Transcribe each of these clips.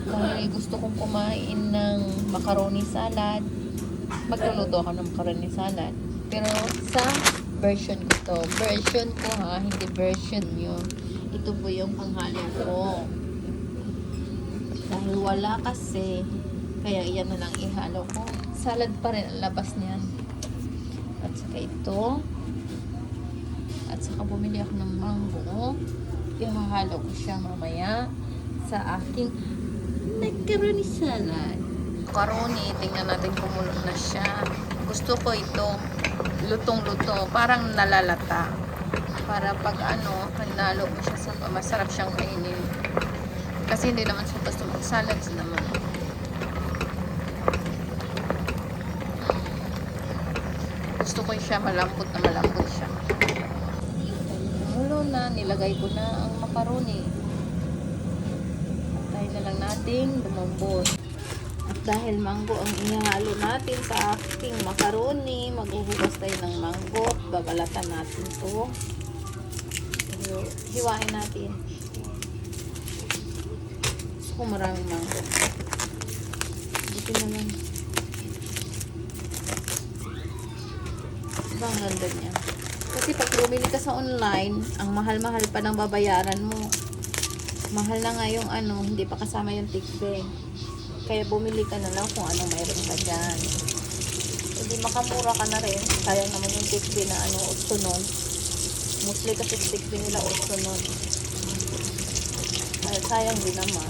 Dahil gusto kong kumain ng macaroni salad, magluluto ako ng macaroni salad. Pero sa version ko to. Version ko ha, hindi version nyo. Ito po yung panghalo ko. Dahil wala kasi, kaya iyan na lang ihalo ko. Salad pa rin ang labas niyan. At saka ito. At saka bumili ako ng mango. Ihahalo ko siya mamaya sa aking macaroni salad. Macaroni, tingnan natin kumulo na siya. Gusto ko ito, lutong-luto, parang nalalata. Para pag hanalo mo siya sa masarap siyang kainin. Kasi hindi naman siya basta mag-salads naman. Gusto ko siya malambot na malambot siya. Kumulo na, nilagay ko na ang macaroni. Tayo na lang nating lumambot. At dahil mango ang ihalo natin sa aking macaroni, maghuhugas tayo ng mango. Babalatan natin ito. Hiwain natin. Gusto ko maraming mango. Dito na lang. Diba ang ganda niya? Kasi pag bumili ka sa online, ang mahal-mahal pa ng babayaran mo. Mahal na nga yung hindi pa kasama yung tikbe. Kaya bumili ka na lang kung anong mayroon ka dyan. Hindi makamura ka na rin. Sayang naman yung tikbe na uso nun. Mostly kasi tikbe nila uso nun. Kaya sayang din naman.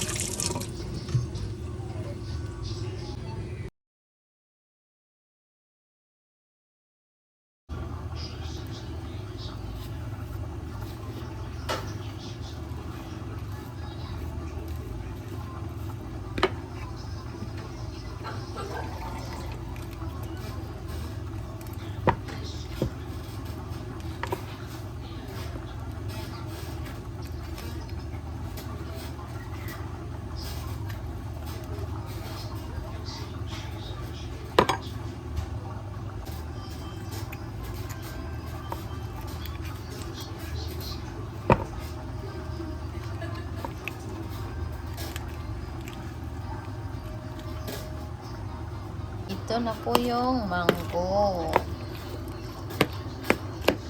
Ito na po yung mango.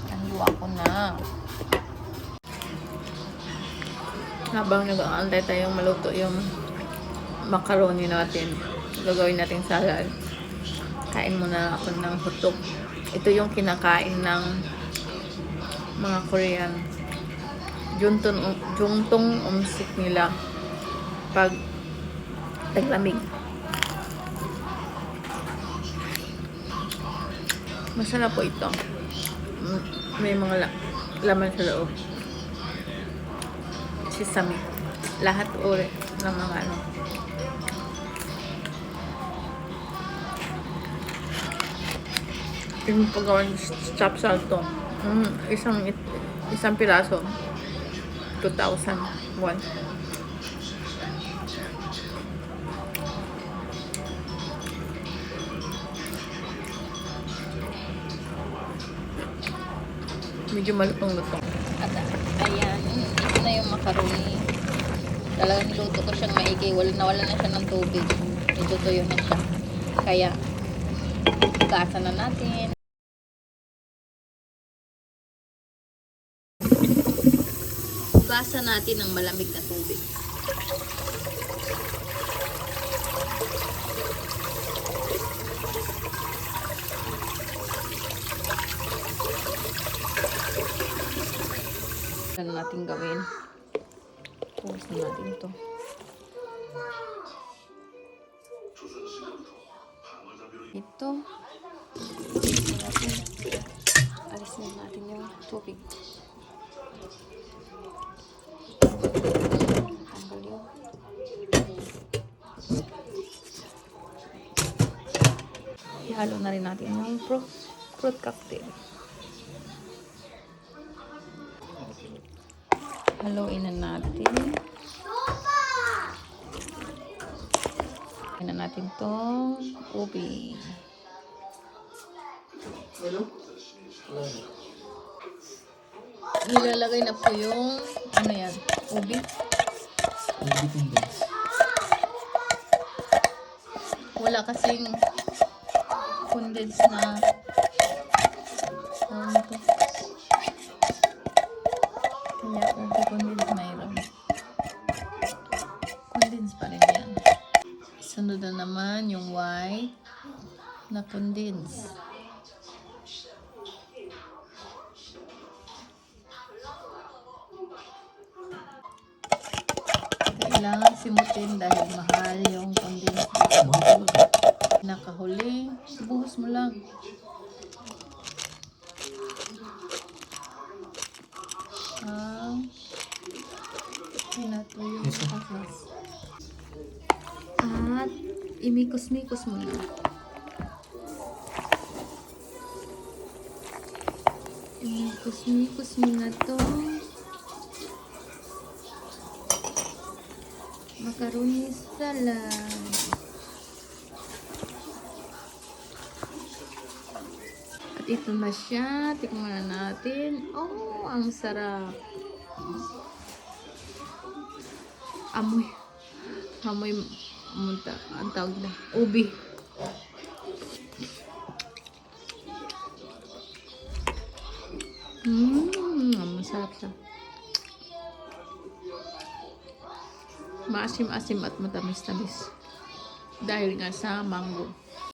Nahiwa ko na. Habang nag-aantay tayong maluto yung macaroni natin, gagawin natin salad. Kain muna ako ng hotdog. Ito yung kinakain ng mga Korean. Juntong umsik nila pag taglamig. Masarap po ito. May mga laman sa loob. Sesame. Lahat uri ng mga yung paggawan chop salto. Isang piraso. 2,001. Medyo malutong-lutong. At ayan, ito na yung macaroni. Talagang niluto ko siyang maigi. Nawala na siya ng tubig. Medyo tuyo na siya. Kaya, gasa na natin. Gasa natin ng malamig na tubig. Ano natin gawin? Puwas na natin ito. Ito. Alis na natin yung tubig. Tanggal yun. Ihalo na rin natin yung fruit cocktail. Haluin na natin. Haluin na natin itong ubi. Nilalagay na po yung, yan, ubi. wala kasing condensed na ano to. Kaya okay, condensed mayroon. Condensed pa rin yan. Sunod na naman yung white na condensed. Kailangan simutin dahil mahal yung condensed. Nakahuli, buhos mo lang. Pinatuyo sa atas. At imikos-mikos mo na. Imikos-mikos mo na to. Macaroni salad. At ito na siya. Tikman na natin. Oh, ang sarap. Amoy. Amoy munta. Ang tawag na. Ubi. Masarap siya. Maasim-asim at matamis-tamis. Dahil nga sa mango.